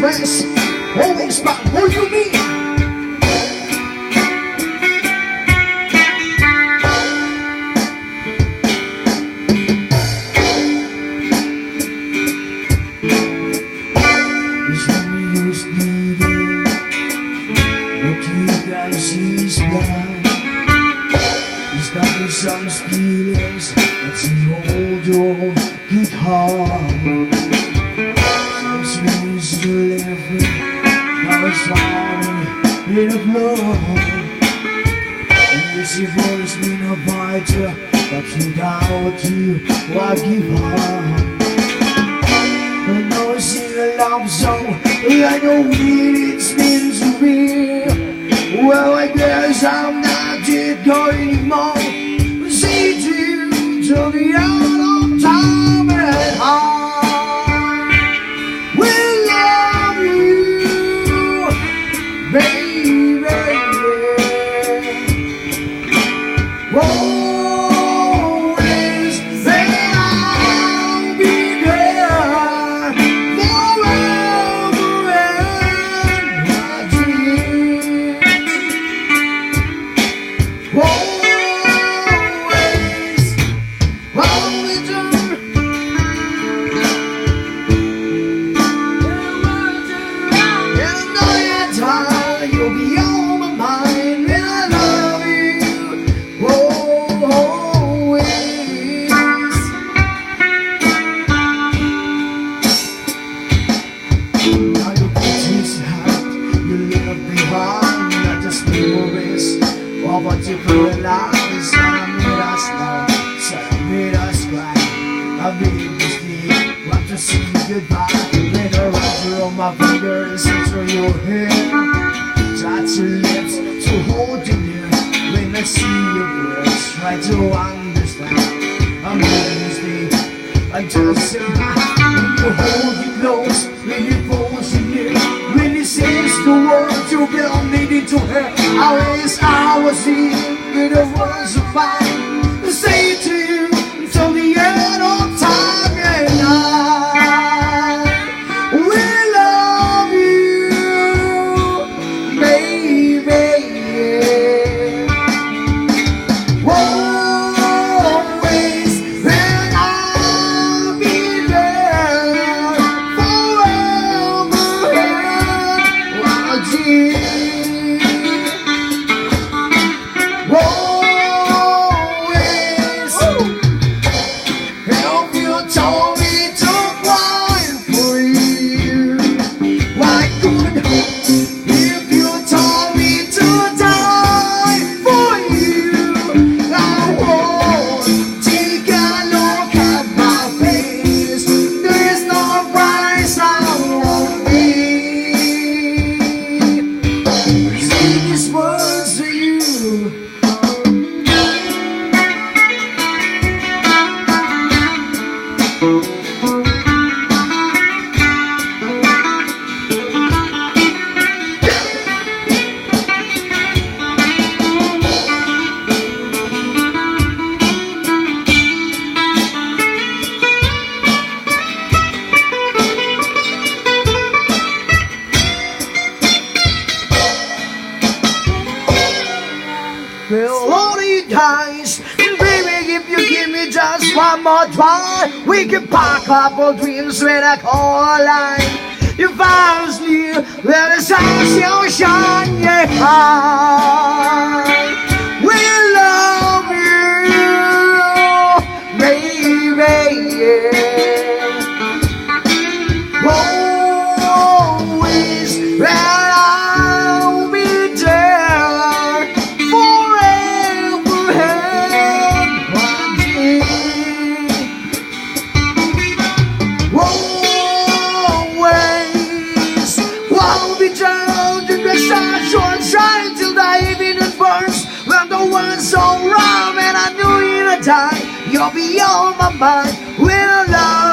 West, always back what you mean. It's only used needed, but you can see his blind. He's got me some feelings that's in hold your guitar. Means to live with, now it's falling in a love. And this your voice been a fighter, but you doubt you, why give up? But no sing a love song, I know what it means to me. Well, I guess I'm not it going anymore. See you till the end of time and heart. Baby, always there, I'll be there forever and my dream. Always, always there. You'll be on my mind when I love you, always. Now you put this heart, you leave behind, not just memories of what you realize. Some made us love, some made us cry. I made this deep, want to see you goodbye. When I wrap around my fingers into your hair, touch your lips to hold you near. When I see your words, try to understand. I'm making this deep until say hi. When you hold you close, when you pose you near, when it says the words you feel needed to hear. I was here with the words of mine to say to you until the end of time, and I will love you, baby. Always, and I'll be there forever and watching. Always, help you told me to cry for you. Why couldn't if you told me to die for you? I won't take a look at my face. There's no price I won't pay. Say these words to you. Well, only times, baby, if you give me just one more try, we can pack up our dreams when I call a line. If I was near, where the sun shall shine, yeah, we love you, baby, yeah. Always, and I'll be there forever and watching. Always, I'll be there till the sun shines till the evening burns. When the world's so round and I knew in a time you'll be on my mind. When I love